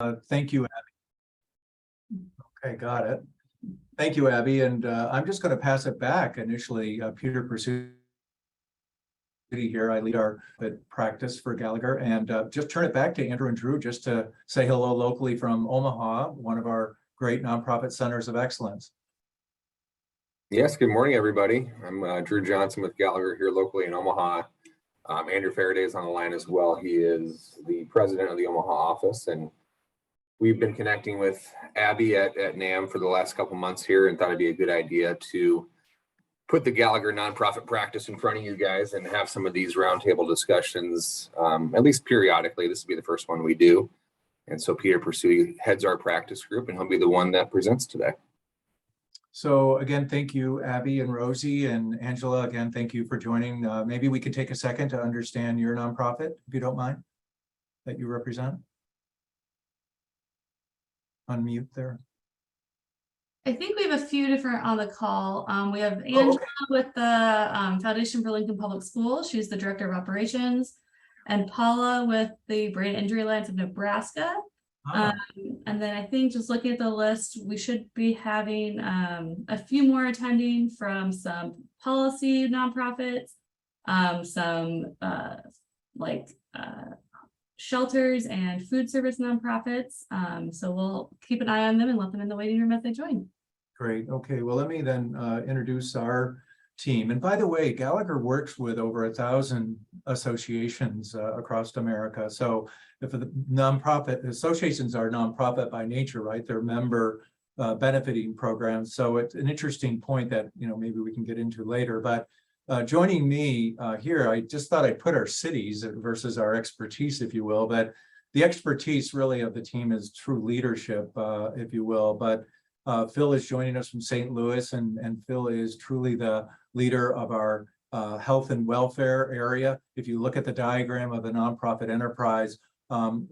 Thank you, Abby. Okay, got it. Thank you, Abby. And I'm just going to pass it back initially. Peter Pursuti here. I lead our practice for Gallagher, and just turn it back to Andrew and Drew just to say hello locally from Omaha, one of our great nonprofit centers of excellence. Yes, good morning, everybody. I'm Drew Johnson with Gallagher here locally in Omaha. Andrew Faraday is on the line as well. He is the president of the Omaha office, and we've been connecting with Abby at NAM for the last couple months here, and thought it'd be a good idea to put the Gallagher nonprofit practice in front of you guys and have some of these roundtable discussions, at least periodically. This will be the first one we do. And so Peter Pursuti heads our practice group, and he'll be the one that presents today. So again, thank you, Abby and Rosie and Angela. Again, thank you for joining. Maybe we could take a second to understand your nonprofit, if you don't mind, that you represent. Unmute there. I think we have a few different on the call. We have Angela with the Foundation for Lincoln Public Schools. She's the Director of Operations. And Paula with the Brain Injury Alliance of Nebraska. And then I think just looking at the list, we should be having a few more attending from some policy nonprofits, some shelters and food service nonprofits. So we'll keep an eye on them and let them in the waiting room as they join. Great. Okay. Well, let me then introduce our team. And by the way, Gallagher works with over 1,000 associations across America. So if the nonprofit associations are nonprofit by nature, right? They're member benefiting programs. So it's an interesting point that, maybe we can get into later. But joining me here, I just thought I'd put our cities versus our expertise, if you will. But the expertise really of the team is true leadership, if you will. But Phil is joining us from St. Louis, and Phil is truly the leader of our health and welfare area. If you look at the diagram of the nonprofit enterprise,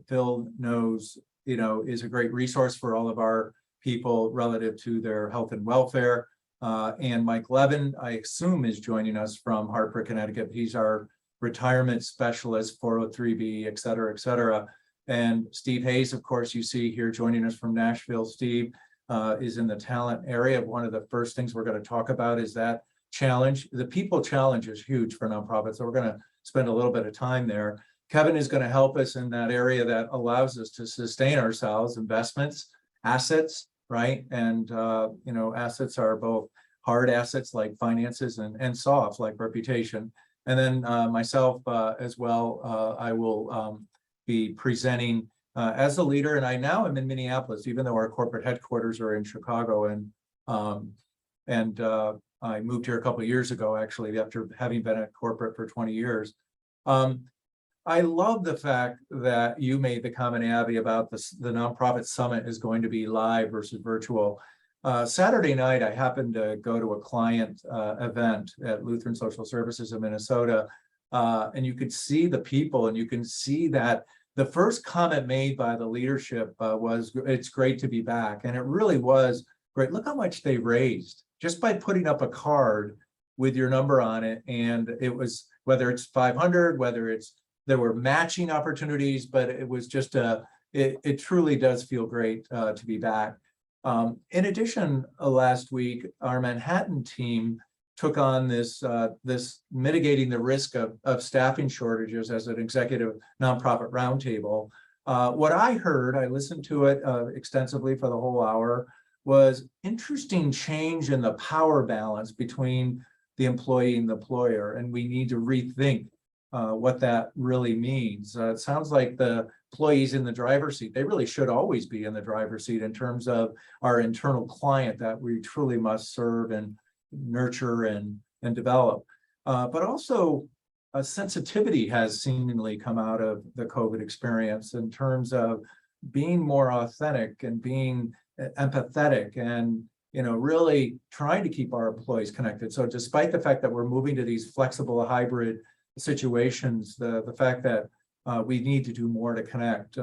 Phil knows, is a great resource for all of our people relative to their health and welfare. And Mike Levin, I assume, is joining us from Hartford, Connecticut. He's our retirement specialist, 403B, et cetera, et cetera. And Steve Hayes, of course, you see here joining us from Nashville. Steve is in the talent area. One of the first things we're going to talk about is that challenge. The people challenge is huge for nonprofits, so we're going to spend a little bit of time there. Kevin is going to help us in that area that allows us to sustain ourselves, investments, assets, right? And, assets are both hard assets like finances and soft like reputation. And then myself as well, I will be presenting as a leader, and I now am in Minneapolis, even though our corporate headquarters are in Chicago. And I moved here a couple of years ago, actually, after having been at corporate for 20 years. I love the fact that you made the comment, Abby, about the nonprofit summit is going to be live versus virtual. Saturday night, I happened to go to a client event at Lutheran Social Services in Minnesota, and you could see the people, and you can see that the first comment made by the leadership was, "It's great to be back." And it really was great. Look how much they raised just by putting up a card with your number on it. And it was, whether it's 500, whether it's, there were matching opportunities, but it was just it truly does feel great to be back. In addition, last week, our Manhattan team took on this mitigating the risk of staffing shortages as an executive nonprofit roundtable. What I heard, I listened to it extensively for the whole hour, was interesting change in the power balance between the employee and the employer, and we need to rethink what that really means. It sounds like the employees in the driver's seat. They really should always be in the driver's seat in terms of our internal client that we truly must serve and nurture and develop. But also a sensitivity has seemingly come out of the COVID experience in terms of being more authentic and being empathetic and really trying to keep our employees connected. So despite the fact that we're moving to these flexible hybrid situations, the fact that we need to do more to connect,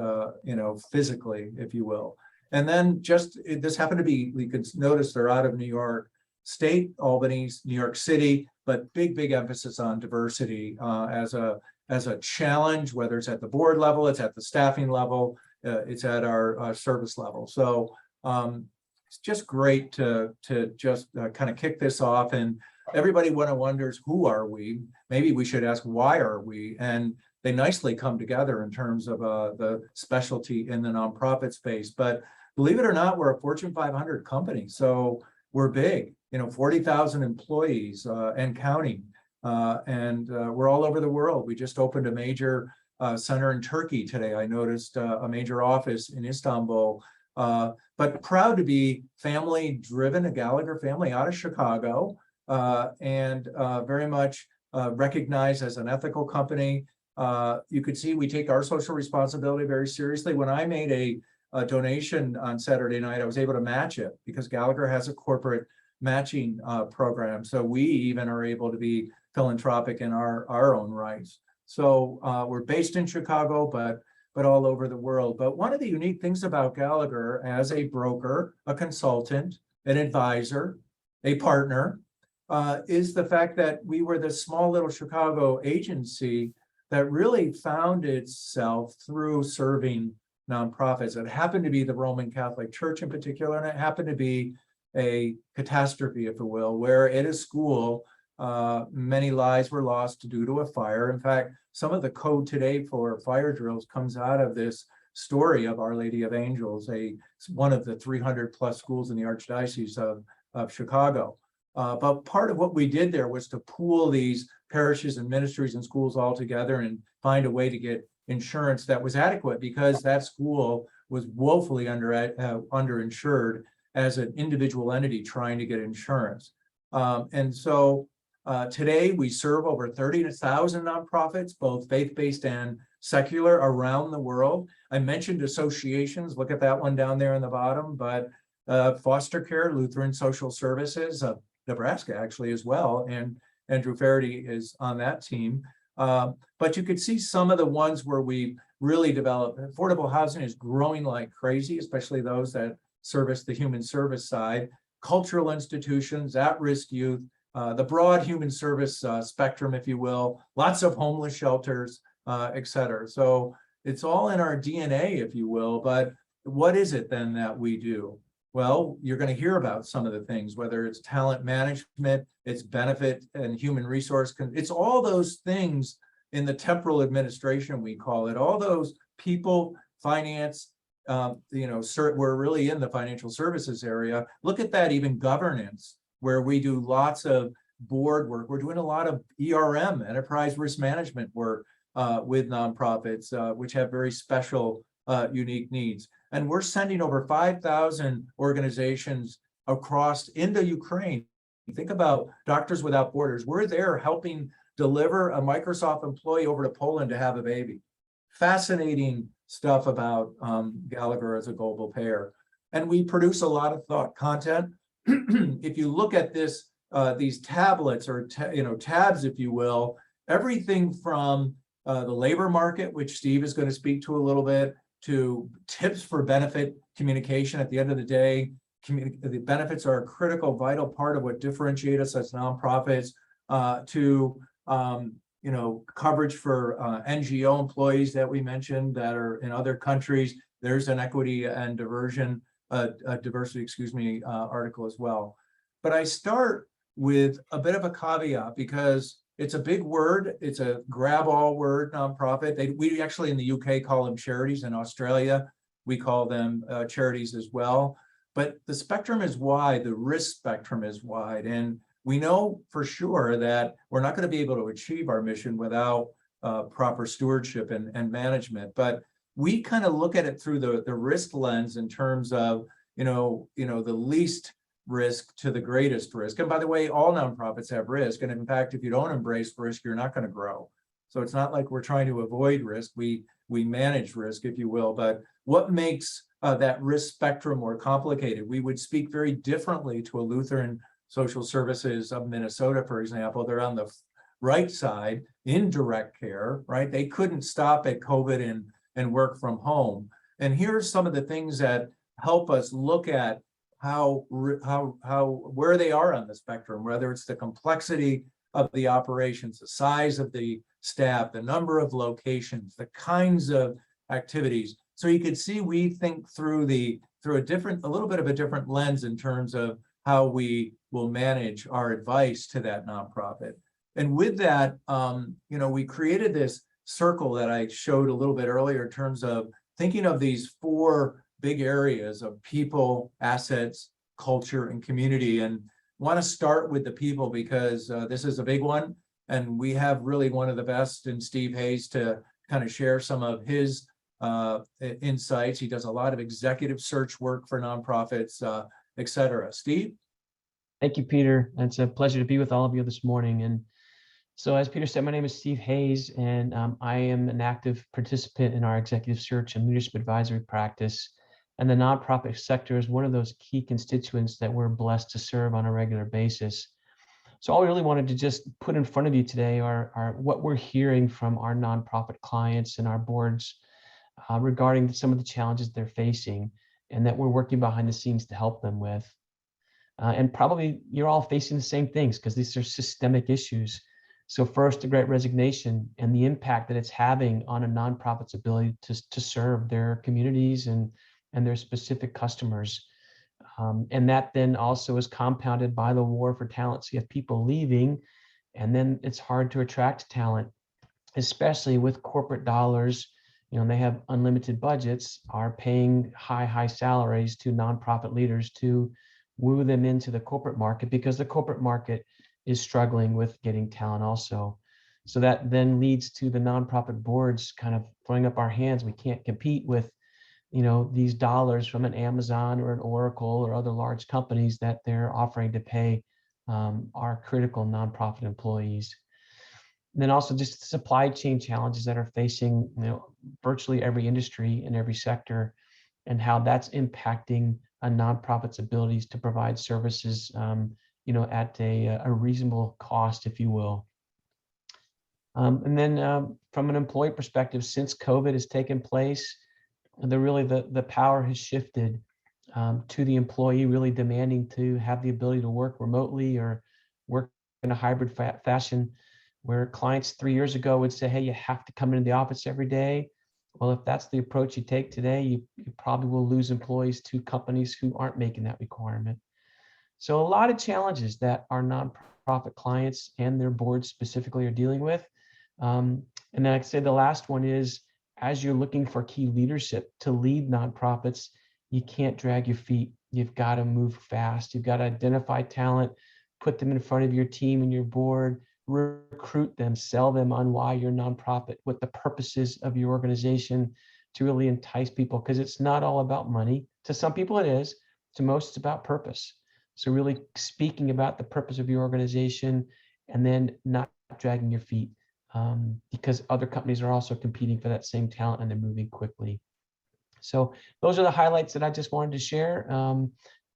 physically, if you will. And then this happened to be, we could notice they're out of New York State, Albany, New York City, but big emphasis on diversity as a challenge, whether it's at the board level, it's at the staffing level, it's at our service level. So it's just great to just kind of kick this off. And everybody wonders, who are we? Maybe we should ask, why are we? And they nicely come together in terms of the specialty in the nonprofit space. But believe it or not, we're a Fortune 500 company. So we're big, 40,000 employees and counting. And we're all over the world. We just opened a major center in Turkey today. I noticed a major office in Istanbul. But proud to be family driven, a Gallagher family out of Chicago, and very much recognized as an ethical company. You could see we take our social responsibility very seriously. When I made a donation on Saturday night, I was able to match it because Gallagher has a corporate matching program. So we even are able to be philanthropic in our own rights. So we're based in Chicago, but all over the world. But one of the unique things about Gallagher as a broker, a consultant, an advisor, a partner, is the fact that we were this small little Chicago agency that really found itself through serving nonprofits. It happened to be the Roman Catholic Church in particular, and it happened to be a catastrophe, if you will, where at a school, many lives were lost due to a fire. In fact, some of the code today for fire drills comes out of this story of Our Lady of Angels, one of the 300 plus schools in the Archdiocese of Chicago. But part of what we did there was to pool these parishes and ministries and schools all together and find a way to get insurance that was adequate, because that school was woefully underinsured as an individual entity trying to get insurance. And so today we serve over 30,000 nonprofits, both faith-based and secular, around the world. I mentioned associations, look at that one down there in the bottom, but foster care, Lutheran Social Services of Nebraska actually as well, and Andrew Faraday is on that team. But you could see some of the ones where we really developed. Affordable housing is growing like crazy, especially those that service the human service side. Cultural institutions, at-risk youth, the broad human service spectrum, if you will, lots of homeless shelters, et cetera. So it's all in our DNA, if you will, but what is it then that we do? Well, you're going to hear about some of the things, whether it's talent management, it's benefit and human resource. It's all those things in the temporal administration, we call it, all those people, finance, we're really in the financial services area. Look at that, even governance, where we do lots of board work. We're doing a lot of ERM, enterprise risk management work with nonprofits, which have very special, unique needs. And we're sending over 5,000 organizations across into Ukraine. Think about Doctors Without Borders. We're there helping deliver a Microsoft employee over to Poland to have a baby. Fascinating stuff about Gallagher as a global payer. And we produce a lot of thought content. If you look at this, these tablets or tabs, if you will, everything from the labor market, which Steve is going to speak to a little bit, to tips for benefit communication. At the end of the day, the benefits are a critical, vital part of what differentiate us as nonprofits, to coverage for NGO employees that we mentioned that are in other countries. There's an equity and diversity, article as well. But I start with a bit of a caveat because it's a big word. It's a grab-all word, nonprofit. We actually in the UK call them charities. In Australia, we call them charities as well. But the spectrum is wide. The risk spectrum is wide. And we know for sure that we're not going to be able to achieve our mission without proper stewardship and management. But we kind of look at it through the risk lens in terms of, the least risk to the greatest risk. And by the way, all nonprofits have risk. And in fact, if you don't embrace risk, you're not going to grow. So it's not like we're trying to avoid risk. We manage risk, if you will. But what makes that risk spectrum more complicated? We would speak very differently to a Lutheran Social Services of Minnesota, for example. They're on the right side in direct care, right? They couldn't stop at COVID and work from home. And here's some of the things that help us look at where they are on the spectrum, whether it's the complexity of the operations, the size of the staff, the number of locations, the kinds of activities. So you could see we think through a little bit of a different lens in terms of how we will manage our advice to that nonprofit. And with that, we created this circle that I showed a little bit earlier in terms of thinking of these 4 big areas of people, assets, culture, and community. And want to start with the people because this is a big one. And we have really one of the best in Steve Hayes to kind of share some of his insights. He does a lot of executive search work for nonprofits, et cetera. Steve? Thank you, Peter. It's a pleasure to be with all of you this morning. And so as Peter said, my name is Steve Hayes, and I am an active participant in our executive search and leadership advisory practice. And the nonprofit sector is one of those key constituents that we're blessed to serve on a regular basis. So all we really wanted to just put in front of you today are what we're hearing from our nonprofit clients and our boards regarding some of the challenges they're facing and that we're working behind the scenes to help them with. And probably you're all facing the same things because these are systemic issues. So first, the Great Resignation and the impact that it's having on a nonprofit's ability to serve their communities and their specific customers. And that then also is compounded by the war for talent. So you have people leaving, and then it's hard to attract talent, especially with corporate dollars. They have unlimited budgets, are paying high salaries to nonprofit leaders to woo them into the corporate market because the corporate market is struggling with getting talent also. So that then leads to the nonprofit boards kind of throwing up our hands. We can't compete with, these dollars from an Amazon or an Oracle or other large companies that they're offering to pay our critical nonprofit employees. And then also just the supply chain challenges that are facing, virtually every industry and every sector, and how that's impacting a nonprofit's abilities to provide services, at a reasonable cost, if you will. And then from an employee perspective, since COVID has taken place, the power has shifted to the employee really demanding to have the ability to work remotely or work in a hybrid fashion, where clients 3 years ago would say, hey, you have to come into the office every day. Well, if that's the approach you take today, you probably will lose employees to companies who aren't making that requirement. So a lot of challenges that our nonprofit clients and their boards specifically are dealing with. And then I'd say the last one is, as you're looking for key leadership to lead nonprofits, you can't drag your feet. You've got to move fast. You've got to identify talent, put them in front of your team and your board, recruit them, sell them on why your nonprofit, what the purposes of your organization, to really entice people, because it's not all about money. To some people it is, to most it's about purpose. So really speaking about the purpose of your organization and then not dragging your feet, because other companies are also competing for that same talent and they're moving quickly. So those are the highlights that I just wanted to share.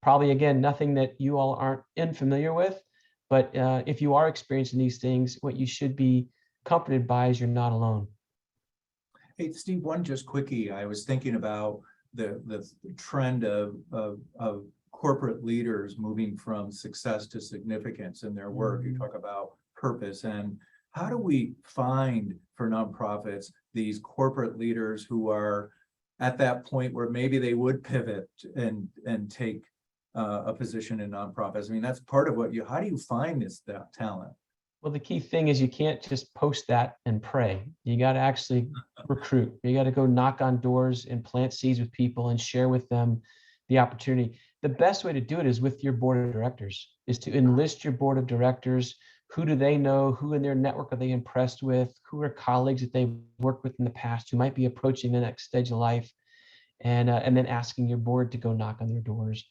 Probably, again, nothing that you all aren't unfamiliar with, but if you are experiencing these things, what you should be comforted by is you're not alone. Hey, Steve, one just quickie. I was thinking about the trend of corporate leaders moving from success to significance in their work. You talk about purpose, and how do we find for nonprofits these corporate leaders who are at that point where maybe they would pivot and take a position in nonprofits? I mean, that's part of how do you find that talent? Well, the key thing is you can't just post that and pray. You got to actually recruit. You got to go knock on doors and plant seeds with people and share with them the opportunity. The best way to do it is with your board of directors, is to enlist your board of directors. Who do they know? Who in their network are they impressed with? Who are colleagues that they've worked with in the past who might be approaching the next stage of life? And then asking your board to go knock on their doors.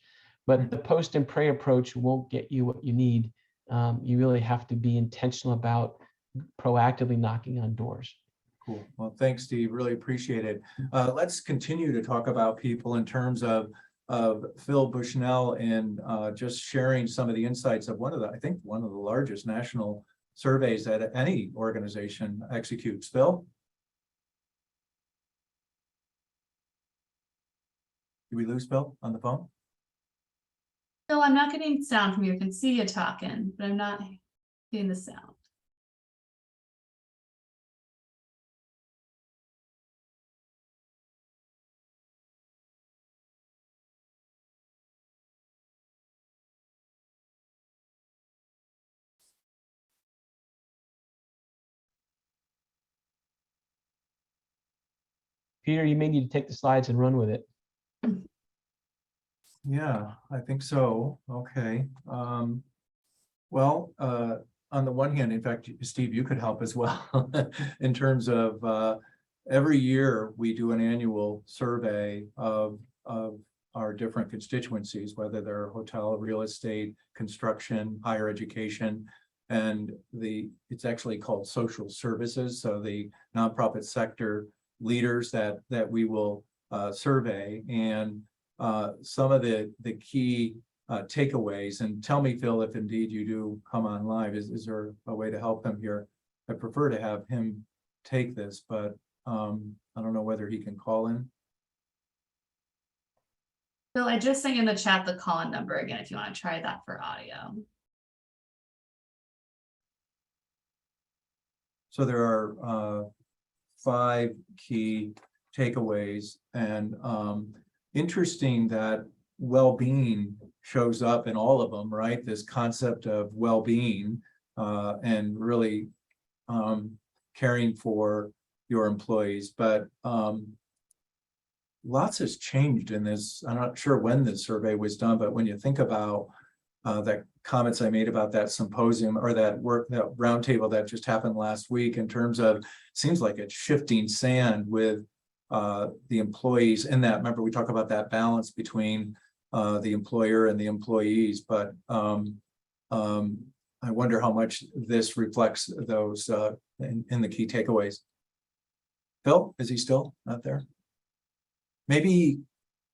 But the post and pray approach won't get you what you need. You really have to be intentional about proactively knocking on doors. Cool. Well, thanks, Steve. Really appreciate it. Let's continue to talk about people in terms of Phil Bushnell and just sharing some of the insights of one of the largest national surveys that any organization executes. Phil? Did we lose Phil on the phone? No, I'm not getting sound from you. I can see you talking, but I'm not getting the sound. Peter, you may need to take the slides and run with it. Yeah, I think so. Okay. Well, on the one hand, in fact, Steve, you could help as well in terms of every year we do an annual survey of our different constituencies, whether they're hotel, real estate, construction, higher education, and it's actually called social services. So the nonprofit sector leaders that we will survey, and some of the key takeaways. And tell me, Phil, if indeed you do come on live, is there a way to help him here? I prefer to have him take this, but I don't know whether he can call in. Bill, I just sent in the chat the call-in number again, if you want to try that for audio. So there are 5 key takeaways, and interesting that well-being shows up in all of them, right? This concept of well-being and really caring for your employees, but lots has changed in this. I'm not sure when this survey was done, but when you think about the comments I made about that symposium or that roundtable that just happened last week, in terms of, seems like it's shifting sand with the employees in that. Remember, we talk about that balance between the employer and the employees, but I wonder how much this reflects those in the key takeaways. Phil, is he still not there? Maybe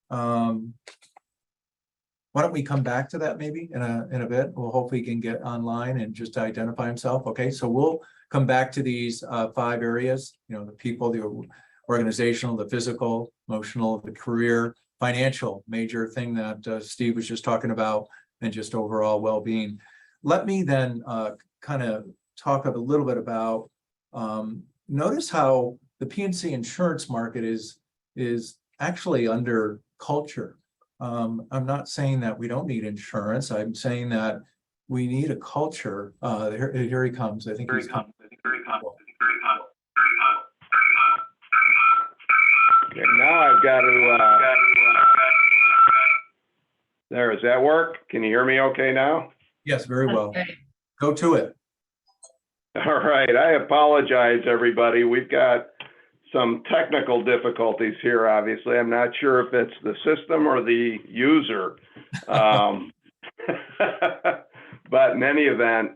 why don't we come back to that maybe in a bit? We'll hope he can get online and just identify himself. Okay, so we'll come back to these 5 areas, you know, the people, the organizational, the physical, emotional, the career, financial, major thing that Steve was just talking about, and just overall well-being. Let me then kind of talk a little bit about, notice how the P&C insurance market is actually under culture. I'm not saying that we don't need insurance. I'm saying that we need a culture. Here he comes. I think he's coming. Okay, now I've got to, there, does that work? Can you hear me okay now? Yes, very well. Okay. Go to it. All right, I apologize, everybody. We've got some technical difficulties here, obviously. I'm not sure if it's the system or the user. But in any event,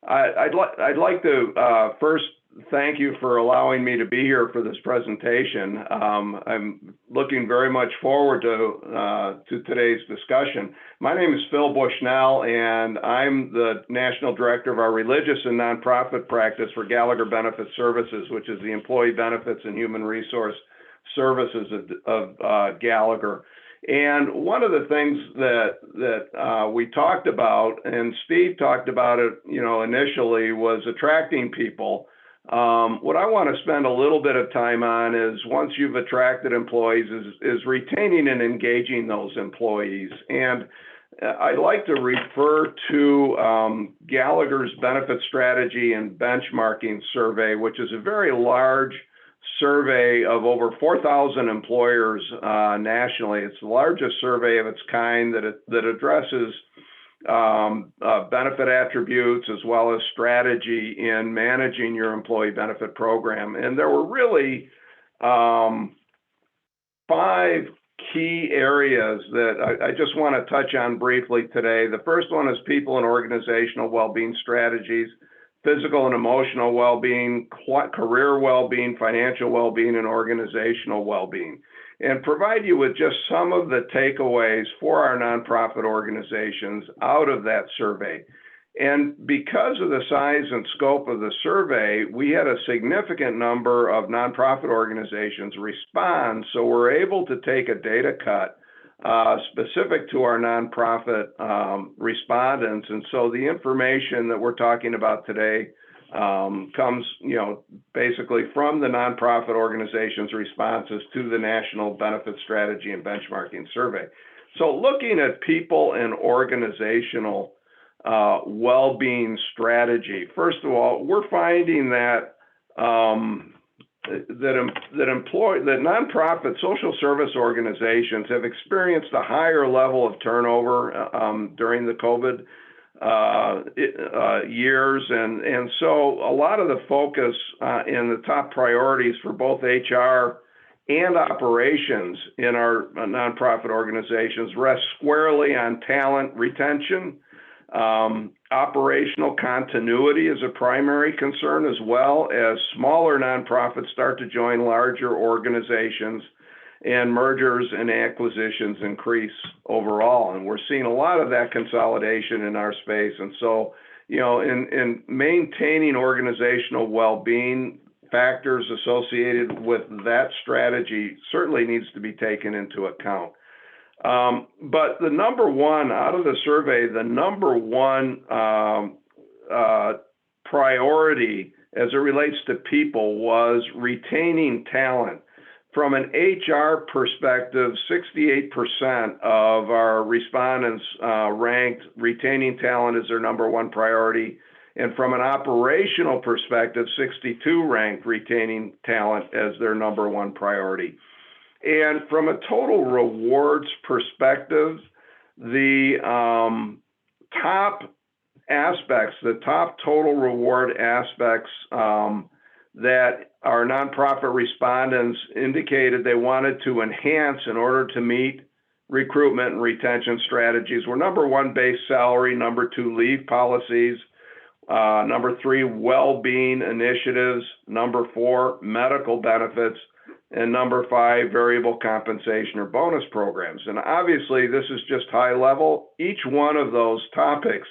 I'd like to first thank you for allowing me to be here for this presentation. I'm looking very much forward to today's discussion. My name is Phil Bushnell, and I'm the National Director of our Religious and Nonprofit Practice for Gallagher Benefit Services, which is the Employee Benefits and Human Resource Services of Gallagher. And one of the things that we talked about, and Steve talked about it, you know, initially, was attracting people. What I want to spend a little bit of time on is, once you've attracted employees, is retaining and engaging those employees. And I'd like to refer to Gallagher's Benefit Strategy and Benchmarking Survey, which is a very large survey of over 4,000 employers nationally. It's the largest survey of its kind that addresses benefit attributes as well as strategy in managing your employee benefit program. And there were really 5 key areas that I just want to touch on briefly today. The first one is people and organizational well-being strategies, physical and emotional well-being, career well-being, financial well-being, and organizational well-being, and provide you with just some of the takeaways for our nonprofit organizations out of that survey. And because of the size and scope of the survey, we had a significant number of nonprofit organizations respond, so we're able to take a data cut specific to our nonprofit respondents. And so the information that we're talking about today comes, you know, basically from the nonprofit organizations' responses to the National Benefit Strategy and Benchmarking Survey. So looking at people and organizational well-being strategy, first of all, we're finding that that nonprofit social service organizations have experienced a higher level of turnover during the COVID years, and so a lot of the focus and the top priorities for both HR and operations in our nonprofit organizations rest squarely on talent retention. Operational continuity is a primary concern, as well as smaller nonprofits start to join larger organizations and mergers and acquisitions increase overall. And we're seeing a lot of that consolidation in our space. And so, in maintaining organizational well-being, factors associated with that strategy certainly needs to be taken into account. But the number one, out of the survey, the number one priority as it relates to people was retaining talent. From an HR perspective, 68% of our respondents ranked retaining talent as their number one priority. And from an operational perspective, 62 ranked retaining talent as their number one priority. And from a total rewards perspective, the top aspects, the top total reward aspects that our nonprofit respondents indicated they wanted to enhance in order to meet recruitment and retention strategies were: number one, base salary; number two, leave policies; number three, well-being initiatives; number four, medical benefits; and number five, variable compensation or bonus programs. And obviously, this is just high level. Each one of those topics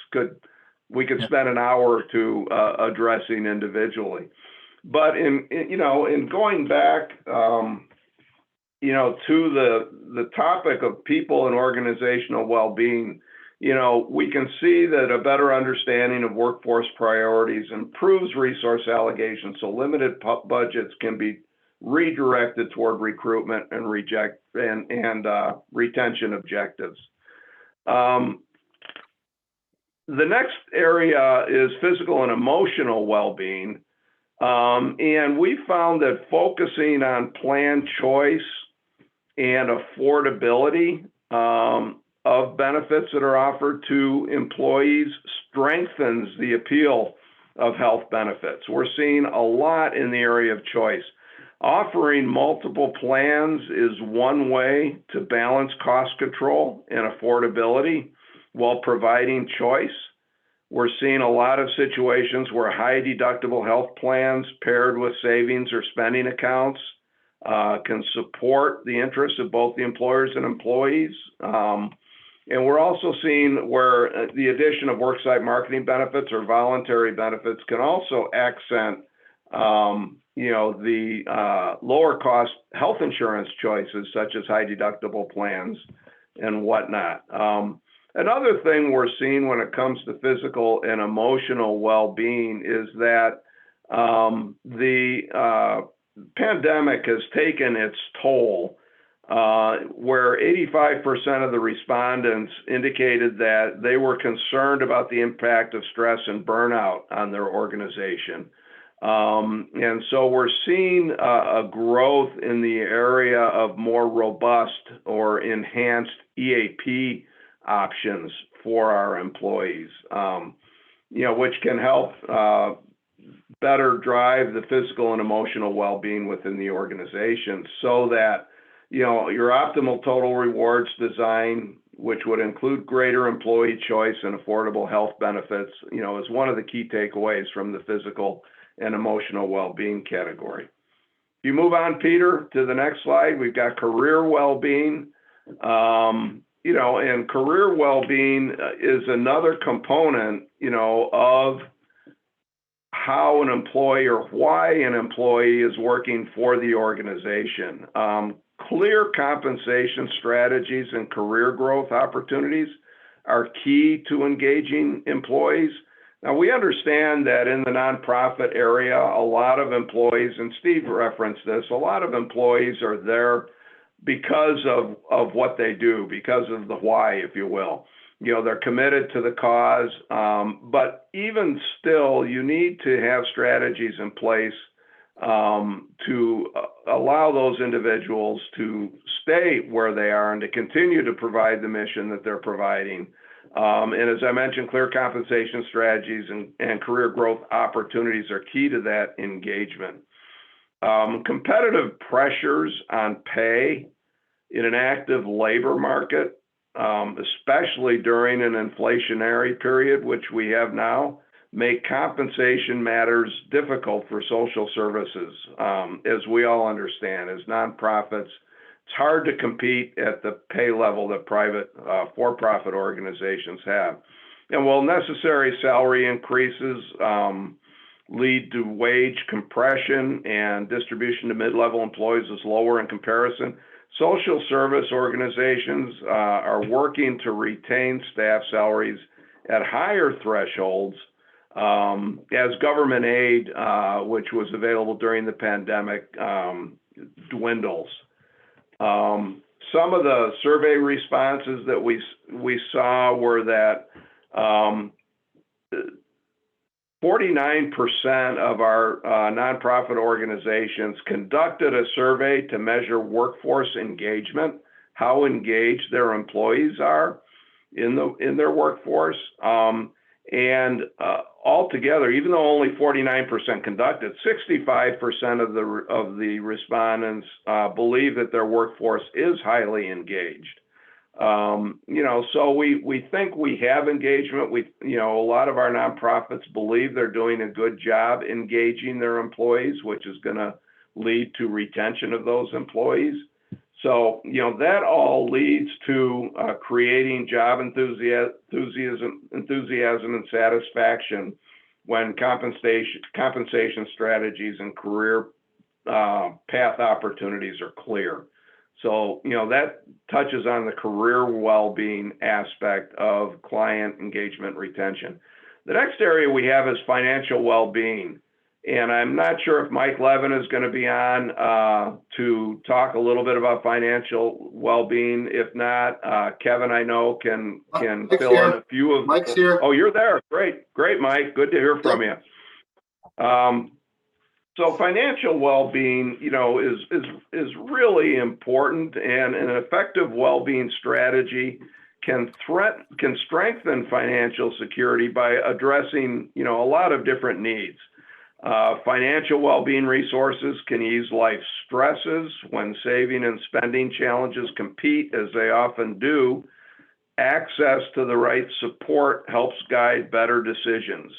we could spend an hour or two addressing individually. But in going back, to the topic of people and organizational well-being, we can see that a better understanding of workforce priorities improves resource allocation, so limited budgets can be redirected toward recruitment and retention objectives. The next area is physical and emotional well-being. And we found that focusing on plan choice and affordability of benefits that are offered to employees strengthens the appeal of health benefits. We're seeing a lot in the area of choice. Offering multiple plans is one way to balance cost control and affordability while providing choice. We're seeing a lot of situations where high deductible health plans paired with savings or spending accounts can support the interests of both the employers and employees. And we're also seeing where the addition of worksite marketing benefits or voluntary benefits can also accent the lower cost health insurance choices, such as high deductible plans and whatnot. Another thing we're seeing when it comes to physical and emotional well-being is that the pandemic has taken its toll, where 85% of the respondents indicated that they were concerned about the impact of stress and burnout on their organization. And so we're seeing a growth in the area of more robust or enhanced EAP options for our employees, which can help better drive the physical and emotional well-being within the organization, so that your optimal total rewards design, which would include greater employee choice and affordable health benefits, is one of the key takeaways from the physical and emotional well-being category. If you move on, Peter, to the next slide, we've got career well-being. And career well-being is another component, of how an employee or why an employee is working for the organization. Clear compensation strategies and career growth opportunities are key to engaging employees. Now, we understand that in the nonprofit area, a lot of employees, and Steve referenced this, a lot of employees are there because of what they do, because of the why, if you will. They're committed to the cause, but even still, you need to have strategies in place to allow those individuals to stay where they are and to continue to provide the mission that they're providing. And as I mentioned, clear compensation strategies and career growth opportunities are key to that engagement. Competitive pressures on pay in an active labor market, especially during an inflationary period, which we have now, make compensation matters difficult for social services, as we all understand. As nonprofits, it's hard to compete at the pay level that private for-profit organizations have. And while necessary salary increases lead to wage compression and distribution to mid-level employees is lower in comparison, social service organizations are working to retain staff salaries at higher thresholds as government aid, which was available during the pandemic, dwindles. Some of the survey responses that we saw were that 49% of our nonprofit organizations conducted a survey to measure workforce engagement, how engaged their employees are in their workforce. And altogether, even though only 49% conducted, 65% of the respondents believe that their workforce is highly engaged. So we think we have engagement. A lot of our nonprofits believe they're doing a good job engaging their employees, which is going to lead to retention of those employees. So, that all leads to creating job enthusiasm and satisfaction when compensation strategies and career path opportunities are clear. So, that touches on the career well-being aspect of client engagement retention. The next area we have is financial well-being. And I'm not sure if Mike Levin is going to be on to talk a little bit about financial well-being. If not, Kevin, I know, can fill in a few of. Mike's here. Oh, you're there. Great, Mike. Good to hear from you. So financial well-being, is really important, and an effective well-being strategy can strengthen financial security by addressing, a lot of different needs. Financial well-being resources can ease life stresses when saving and spending challenges compete, as they often do. Access to the right support helps guide better decisions.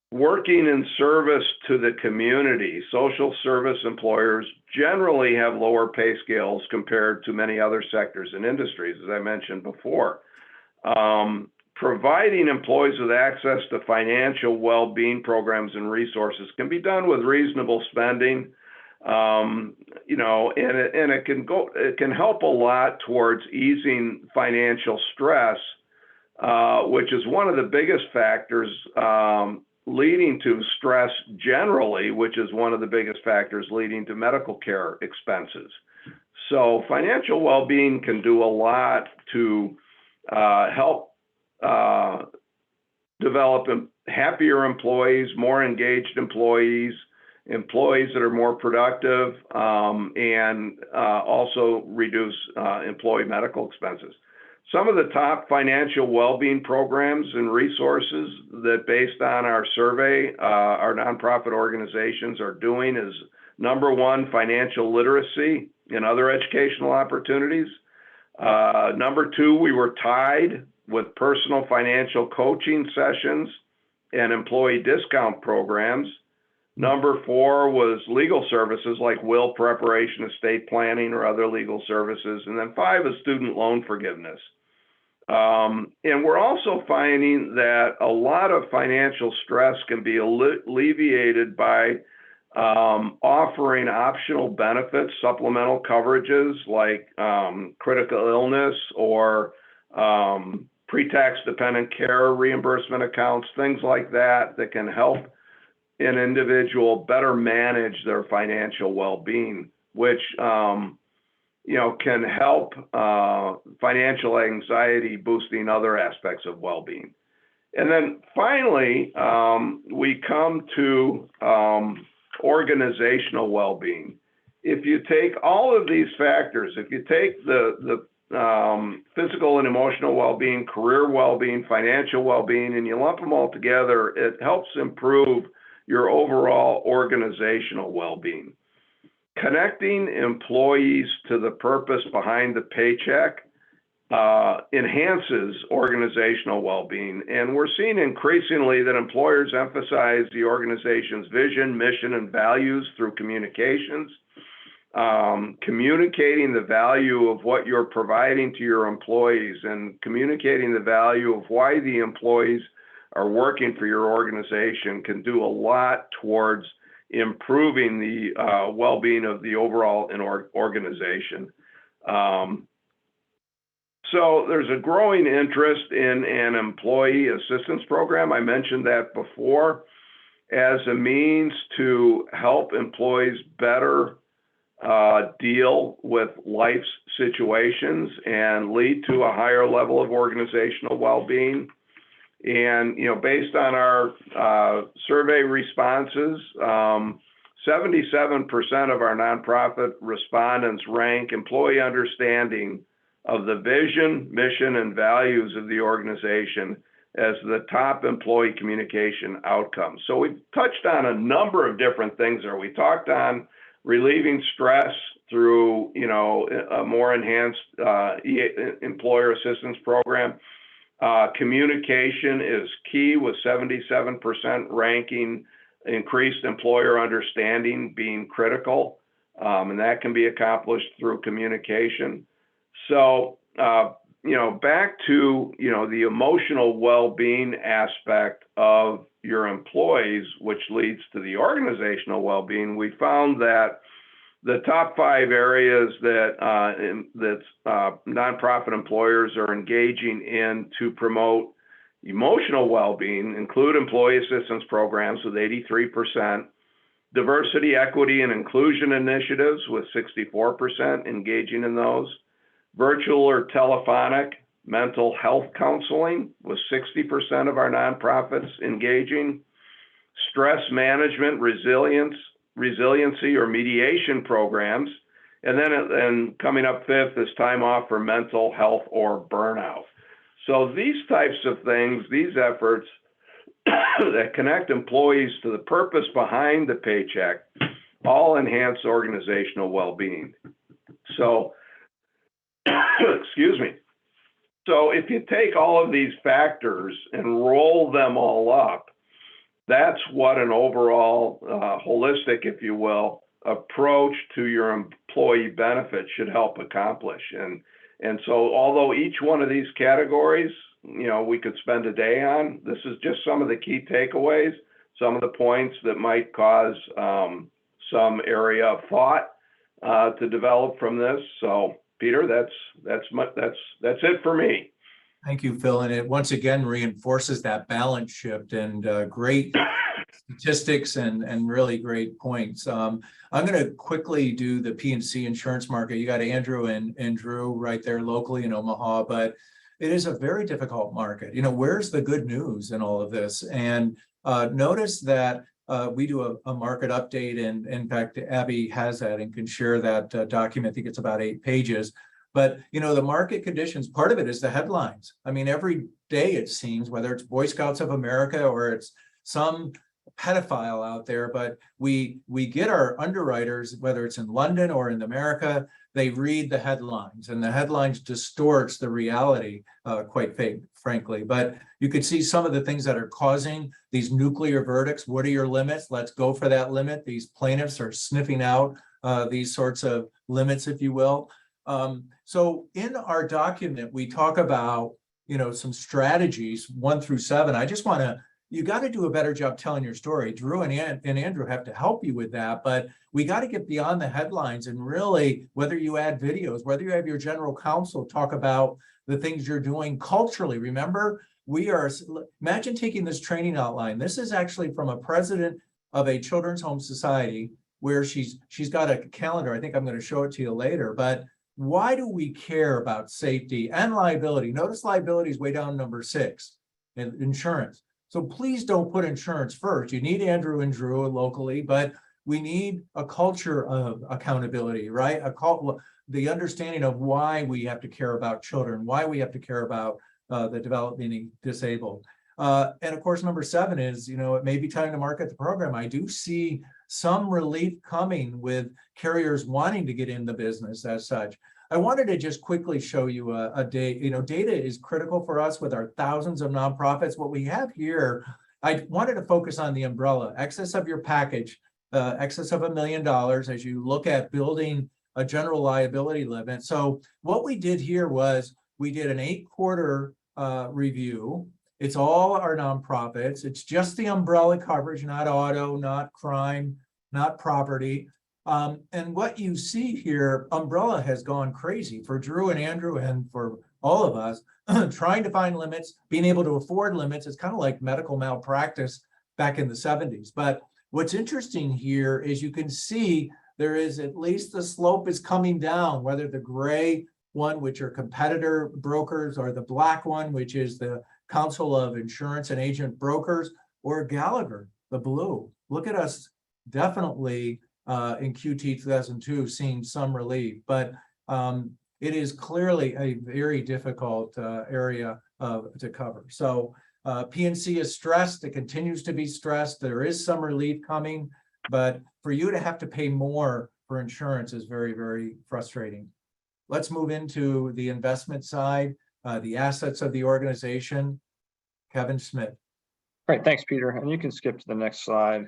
Working in service to the community, social service employers generally have lower pay scales compared to many other sectors and industries, as I mentioned before. Providing employees with access to financial well-being programs and resources can be done with reasonable spending, and it can help a lot towards easing financial stress, which is one of the biggest factors leading to stress generally, which is one of the biggest factors leading to medical care expenses. So financial well-being can do a lot to help develop happier employees, more engaged employees that are more productive, and also reduce employee medical expenses. Some of the top financial well-being programs and resources that, based on our survey, our nonprofit organizations are doing is, number one, financial literacy and other educational opportunities. Number two, we were tied with personal financial coaching sessions and employee discount programs. Number four was legal services like will preparation, estate planning, or other legal services. And then five is student loan forgiveness. And we're also finding that a lot of financial stress can be alleviated by offering optional benefits, supplemental coverages like critical illness or pre-tax dependent care reimbursement accounts, things like that can help an individual better manage their financial well-being, which can help financial anxiety, boosting other aspects of well-being. And then finally, we come to organizational well-being. If you take all of these factors, if you take the physical and emotional well-being, career well-being, financial well-being, and you lump them all together, it helps improve your overall organizational well-being. Connecting employees to the purpose behind the paycheck enhances organizational well-being. And we're seeing increasingly that employers emphasize the organization's vision, mission, and values through communications. Communicating the value of what you're providing to your employees and communicating the value of why the employees are working for your organization can do a lot towards improving the well-being of the overall organization. So there's a growing interest in an employee assistance program. I mentioned that before, as a means to help employees better deal with life's situations and lead to a higher level of organizational well-being. And, you know, based on our survey responses, 77% of our nonprofit respondents rank employee understanding of the vision, mission, and values of the organization as the top employee communication outcome. So we've touched on a number of different things there. We talked on relieving stress through, you know, a more enhanced employer assistance program. Communication is key, with 77% ranking increased employer understanding being critical, and that can be accomplished through communication. So, you know, back to, you know, the emotional well-being aspect of your employees, which leads to the organizational well-being, we found that the top 5 areas that nonprofit employers are engaging in to promote emotional well-being include employee assistance programs with 83%, diversity, equity, and inclusion initiatives with 64% engaging in those, virtual or telephonic mental health counseling with 60% of our nonprofits engaging, stress management, resiliency or mediation programs, and then coming up 5th is time off for mental health or burnout. So these types of things, these efforts that connect employees to the purpose behind the paycheck all enhance organizational well-being. So, excuse me. So if you take all of these factors and roll them all up, that's what an overall holistic, if you will, approach to your employee benefit should help accomplish. And so although each one of these categories, you know, we could spend a day on, this is just some of the key takeaways, some of the points that might cause some area of thought to develop from this. So Peter, that's it for me. Thank you, Phil. And it once again reinforces that balance shift and great statistics and really great points. I'm going to quickly do the P&C insurance market. You got Andrew and Drew right there locally in Omaha, but it is a very difficult market. You know, where's the good news in all of this? And notice that we do a market update, and in fact, Abby has that and can share that document. I think it's about 8 pages. But, you know, the market conditions, part of it is the headlines. I mean, every day it seems, whether it's Boy Scouts of America or it's some pedophile out there, but we get our underwriters, whether it's in London or in America, they read the headlines, and the headlines distorts the reality quite frankly. But you could see some of the things that are causing these nuclear verdicts. What are your limits? Let's go for that limit. These plaintiffs are sniffing out these sorts of limits, if you will. So in our document, we talk about, you know, some strategies 1 through 7. I just want to, you got to do a better job telling your story. Drew and Andrew have to help you with that, but we got to get beyond the headlines and really, whether you add videos, whether you have your general counsel talk about the things you're doing culturally. Remember, imagine taking this training outline. This is actually from a president of a children's home society where she's got a calendar. I think I'm going to show it to you later, but why do we care about safety and liability? Notice liability is way down number 6, insurance. So please don't put insurance first. You need Andrew and Drew locally, but we need a culture of accountability, right? The understanding of why we have to care about children, why we have to care about the developmentally disabled. And of course, number 7 is, it may be time to market the program. I do see some relief coming with carriers wanting to get in the business as such. I wanted to just quickly show you a data. Data is critical for us with our thousands of nonprofits. What we have here, I wanted to focus on the umbrella, excess of your package, excess of $1 million as you look at building a general liability limit. So what we did here was we did an 8-quarter review. It's all our nonprofits. It's just the umbrella coverage, not auto, not crime, not property. And what you see here, umbrella has gone crazy for Drew and Andrew and for all of us, trying to find limits, being able to afford limits. It's kind of like medical malpractice back in the 70s. But what's interesting here is you can see there is at least the slope is coming down, whether the gray one, which are competitor brokers, or the black one, which is the Council of Insurance and Agent Brokers, or Gallagher, the blue. Look at us definitely in QT 2002 seeing some relief, but it is clearly a very difficult area to cover. So P&C is stressed. It continues to be stressed. There is some relief coming, but for you to have to pay more for insurance is very, very frustrating. Let's move into the investment side, the assets of the organization. Kevin Smith. Great, thanks, Peter. And you can skip to the next slide.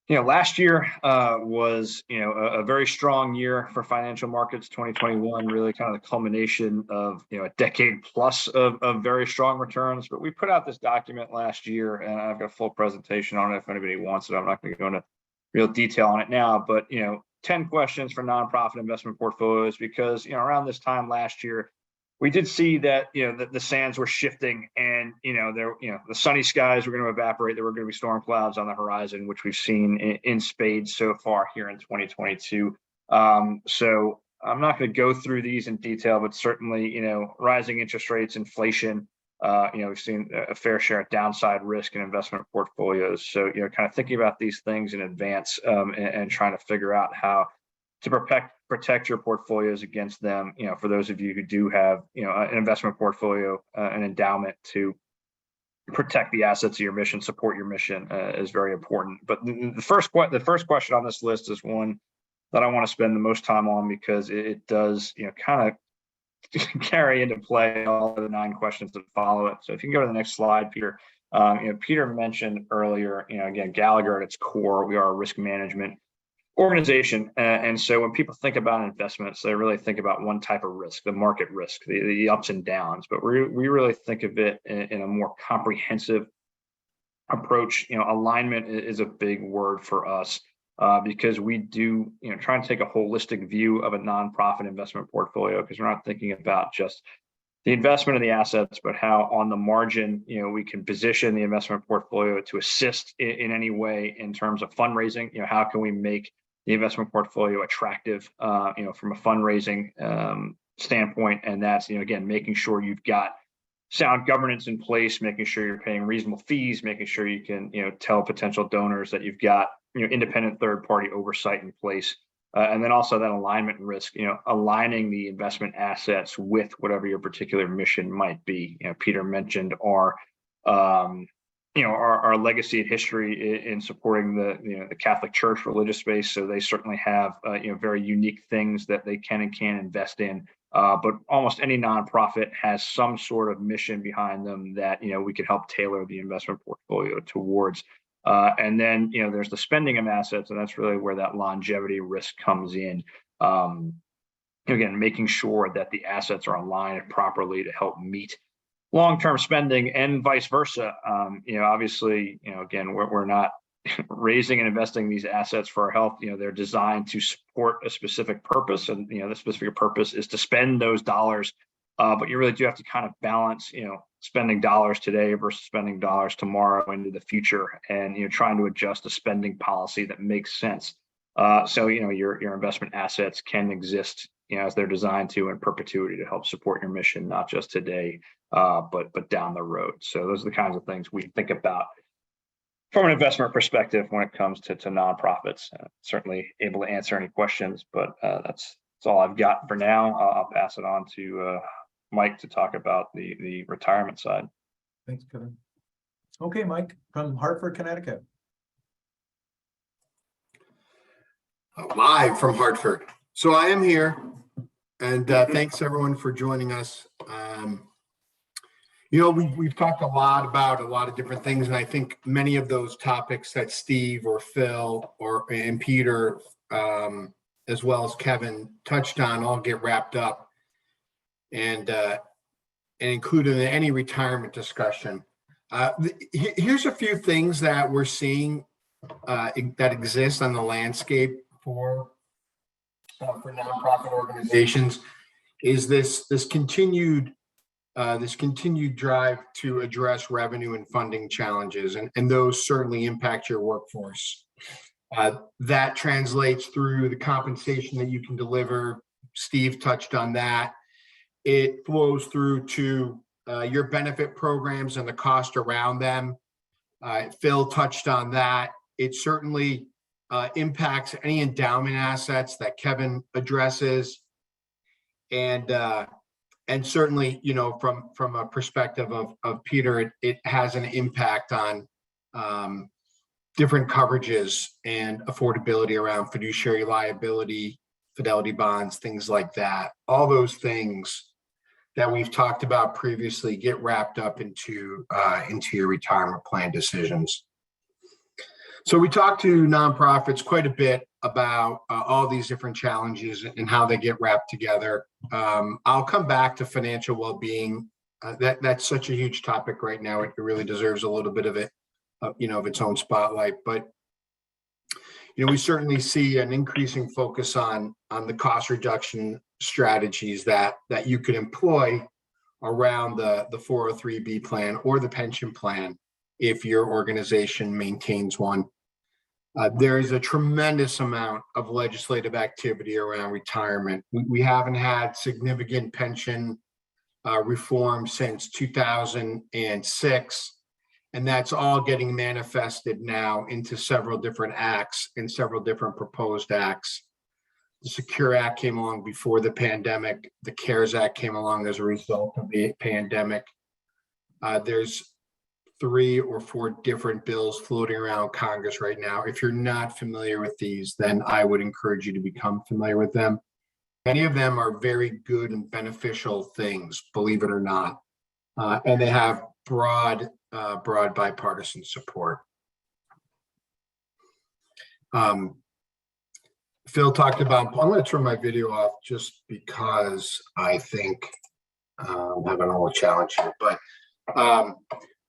Last year was, a very strong year for financial markets. 2021, really kind of the culmination of, a decade plus of very strong returns. But we put out this document last year, and I've got a full presentation on it if anybody wants it. I'm not going to go into real detail on it now, but 10 questions for nonprofit investment portfolios, because around this time last year, we did see that the sands were shifting, and the sunny skies were going to evaporate. There were going to be storm clouds on the horizon, which we've seen in spades so far here in 2022. So I'm not going to go through these in detail, but certainly rising interest rates, inflation. We've seen a fair share of downside risk in investment portfolios. So kind of thinking about these things in advance and trying to figure out how to protect your portfolios against them. For those of you who do have an investment portfolio, an endowment to protect the assets of your mission, support your mission is very important. But the first question on this list is one that I want to spend the most time on, because it does kind of carry into play all of the 9 questions that follow it. So if you can go to the next slide, Peter. Peter mentioned earlier, again, Gallagher at its core, we are a risk management organization. And so when people think about investments, they really think about one type of risk, the market risk, the ups and downs. But we really think of it in a more comprehensive approach. Alignment is a big word for us, because we do try and take a holistic view of a nonprofit investment portfolio, because we're not thinking about just the investment of the assets, but how on the margin, we can position the investment portfolio to assist in any way in terms of fundraising. How can we make the investment portfolio attractive, from a fundraising standpoint? And that's, again, making sure you've got sound governance in place, making sure you're paying reasonable fees, making sure you can, tell potential donors that you've got, independent third-party oversight in place. And then also that alignment risk, aligning the investment assets with whatever your particular mission might be. Peter mentioned our legacy and history in supporting the Catholic Church religious space. So they certainly have very unique things that they can and can't invest in. But almost any nonprofit has some sort of mission behind them that we can help tailor the investment portfolio towards. And then there's the spending of assets, and that's really where that longevity risk comes in. Again, making sure that the assets are aligned properly to help meet long-term spending, and vice versa. Obviously, again, we're not raising and investing these assets for our health. They're designed to support a specific purpose, and the specific purpose is to spend those dollars. But you really do have to kind of balance, spending dollars today versus spending dollars tomorrow into the future, and trying to adjust a spending policy that makes sense. So your investment assets can exist, as they're designed to, in perpetuity, to help support your mission, not just today, but down the road. So those are the kinds of things we think about from an investment perspective when it comes to nonprofits. Certainly able to answer any questions, but that's all I've got for now. I'll pass it on to Mike to talk about the retirement side. Thanks, Kevin. Okay, Mike from Hartford, Connecticut. Live from Hartford. So I am here, and thanks everyone for joining us. We've talked a lot about a lot of different things, and I think many of those topics that Steve or Phil and Peter, as well as Kevin touched on, all get wrapped up and included in any retirement discussion. Here's a few things that we're seeing that exist on the landscape for nonprofit organizations. Is this continued drive to address revenue and funding challenges, and those certainly impact your workforce. That translates through the compensation that you can deliver. Steve touched on that. It flows through to your benefit programs and the cost around them. Phil touched on that. It certainly impacts any endowment assets that Kevin addresses. And certainly, from a perspective of Peter, it has an impact on different coverages and affordability around fiduciary liability, fidelity bonds, things like that. All those things that we've talked about previously get wrapped up into your retirement plan decisions. So we talked to nonprofits quite a bit about all these different challenges and how they get wrapped together. I'll come back to financial well-being. That's such a huge topic right now. It really deserves a little bit of it, of its own spotlight. But we certainly see an increasing focus on the cost reduction strategies that you could employ around the 403B plan or the pension plan if your organization maintains one. There is a tremendous amount of legislative activity around retirement. We haven't had significant pension reform since 2006, and that's all getting manifested now into several different acts and several different proposed acts. The Secure Act came along before the pandemic. The CARES Act came along as a result of the pandemic. There's 3 or 4 different bills floating around Congress right now. If you're not familiar with these, then I would encourage you to become familiar with them. Many of them are very good and beneficial things, believe it or not. And they have broad bipartisan support. Phil talked about, I'm going to turn my video off just because I think I'm having a little challenge here, but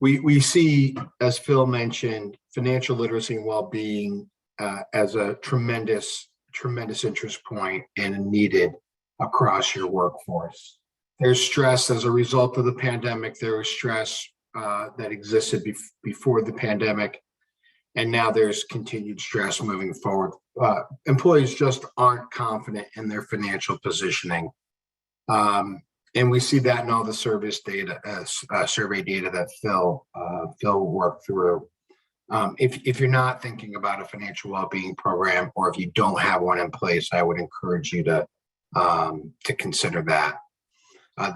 we see, as Phil mentioned, financial literacy and well-being as a tremendous interest point and needed across your workforce. There's stress as a result of the pandemic. There was stress that existed before the pandemic, and now there's continued stress moving forward. Employees just aren't confident in their financial positioning. And we see that in all the survey data that Phil worked through. If you're not thinking about a financial well-being program, or if you don't have one in place, I would encourage you to consider that.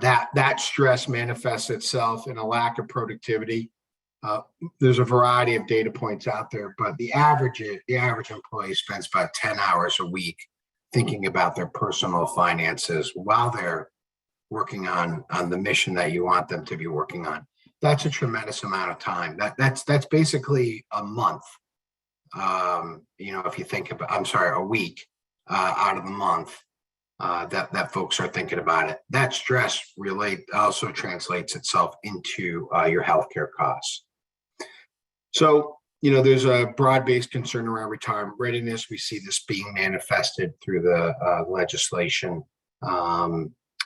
That stress manifests itself in a lack of productivity. There's a variety of data points out there, but the average employee spends about 10 hours a week thinking about their personal finances while they're working on the mission that you want them to be working on. That's a tremendous amount of time. That's basically a month. If you think about, a week out of the month that folks are thinking about it. That stress also translates itself into your healthcare costs. So, there's a broad-based concern around retirement readiness. We see this being manifested through the legislation.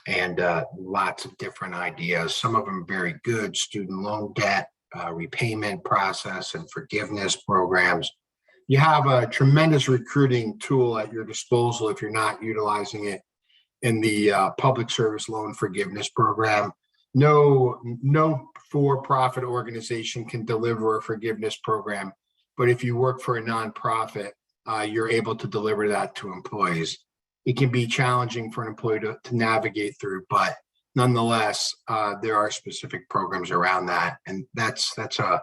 And lots of different ideas. Some of them very good: student loan debt, repayment process, and forgiveness programs. You have a tremendous recruiting tool at your disposal if you're not utilizing it in the public service loan forgiveness program. No for-profit organization can deliver a forgiveness program but if you work for a nonprofit, you're able to deliver that to employees. It can be challenging for an employee to navigate through, but nonetheless, there are specific programs around that, and that's a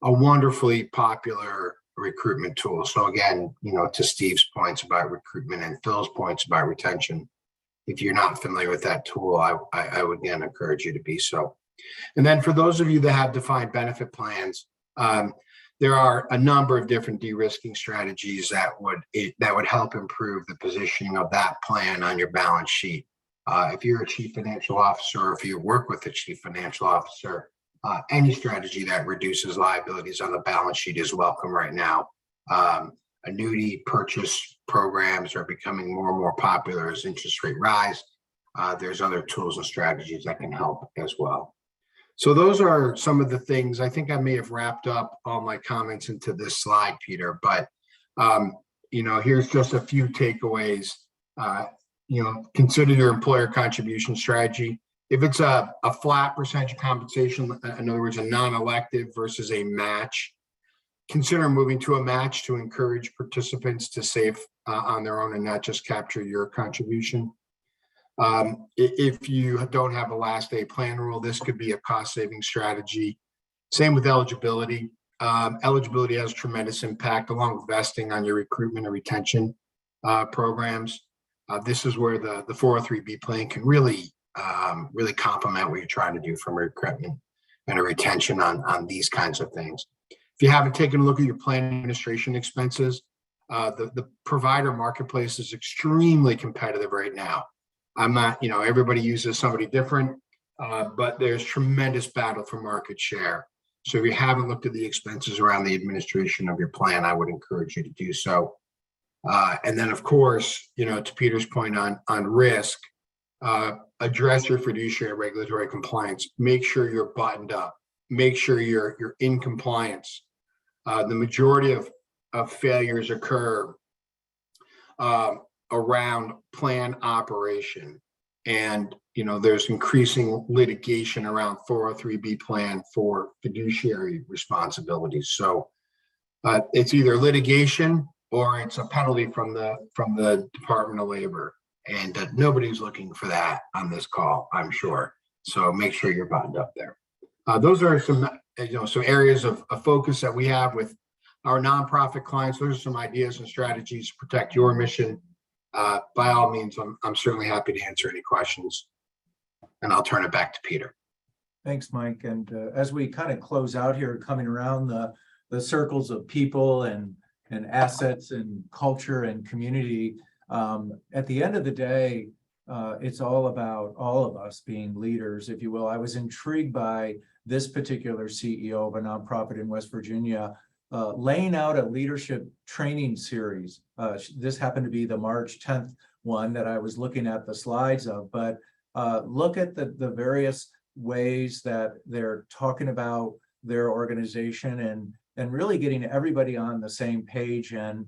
wonderfully popular recruitment tool. So again, to Steve's points about recruitment and Phil's points about retention, if you're not familiar with that tool, I would again encourage you to be so. And then for those of you that have defined benefit plans, there are a number of different de-risking strategies that would help improve the positioning of that plan on your balance sheet. If you're a chief financial officer, or if you work with a chief financial officer, any strategy that reduces liabilities on the balance sheet is welcome right now. Annuity purchase programs are becoming more and more popular as interest rate rise. There's other tools and strategies that can help as well. So those are some of the things. I think I may have wrapped up all my comments into this slide, Peter, but here's just a few takeaways. Consider your employer contribution strategy. If it's a flat percentage of compensation, in other words, a non-elective versus a match, consider moving to a match to encourage participants to save on their own and not just capture your contribution. If you don't have a last day plan rule, this could be a cost saving strategy. Same with eligibility. Eligibility has tremendous impact along with vesting on your recruitment and retention programs. This is where the 403B plan can really complement what you're trying to do from a recruitment and a retention on these kinds of things. If you haven't taken a look at your plan administration expenses, the provider marketplace is extremely competitive right now. I'm not, everybody uses somebody different, but there's tremendous battle for market share. So if you haven't looked at the expenses around the administration of your plan, I would encourage you to do so. And then, of course, to Peter's point on risk, address your fiduciary regulatory compliance. Make sure you're buttoned up. Make sure you're in compliance. The majority of failures occur around plan operation, and there's increasing litigation around 403B plan for fiduciary responsibilities. So it's either litigation or it's a penalty from the Department of Labor, and nobody's looking for that on this call, I'm sure. So make sure you're buttoned up there. Those are some areas of focus that we have with our nonprofit clients. Those are some ideas and strategies to protect your mission. By all means, I'm certainly happy to answer any questions, and I'll turn it back to Peter. Thanks, Mike. And as we kind of close out here, coming around the circles of people and assets and culture and community, at the end of the day, it's all about all of us being leaders, if you will. I was intrigued by this particular CEO of a nonprofit in West Virginia laying out a leadership training series. This happened to be the March 10th one that I was looking at the slides of, but look at the various ways that they're talking about their organization and really getting everybody on the same page, and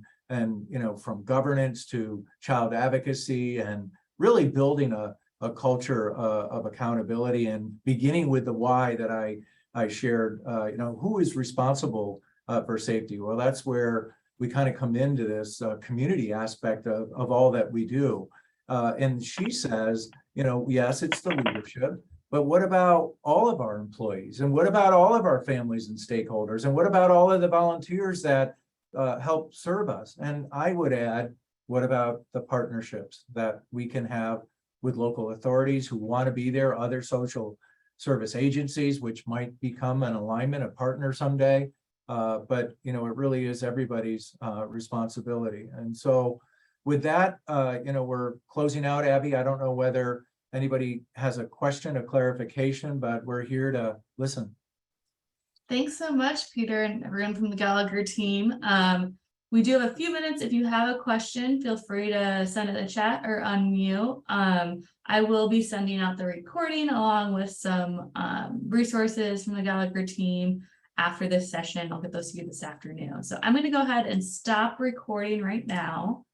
from governance to child advocacy, and really building a culture of accountability, and beginning with the why that I shared. Who is responsible for safety? Well, that's where we kind of come into this community aspect of all that we do. And she says, yes, it's the leadership, but what about all of our employees? And what about all of our families and stakeholders? And what about all of the volunteers that help serve us? And I would add, what about the partnerships that we can have with local authorities who want to be there, other social service agencies, which might become an alignment, a partner someday. But it really is everybody's responsibility. And so with that, we're closing out. Abby, I don't know whether anybody has a question, a clarification, but we're here to listen. Thanks so much, Peter, and everyone from the Gallagher team. We do have a few minutes. If you have a question, feel free to send it in the chat or unmute. I will be sending out the recording along with some resources from the Gallagher team after this session. I'll get those to you this afternoon. So I'm going to go ahead and stop recording right now.